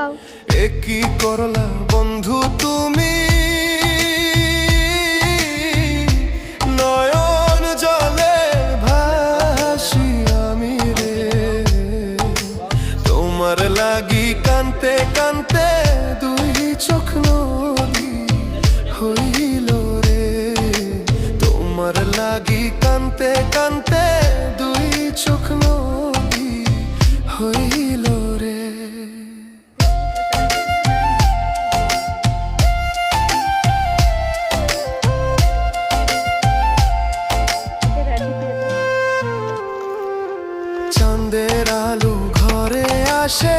তাকাও। এ কি করলা বন্ধু তুমি, নয়ন জলে ভাসি আমি রে। তোমার লাগি কানতে কানতে দুই চোখ নদী হইল রে। তোমার লাগি কানতে কানতে দুই চোখ নদী হইল রে। চাঁদের আলো ঘরে আসে,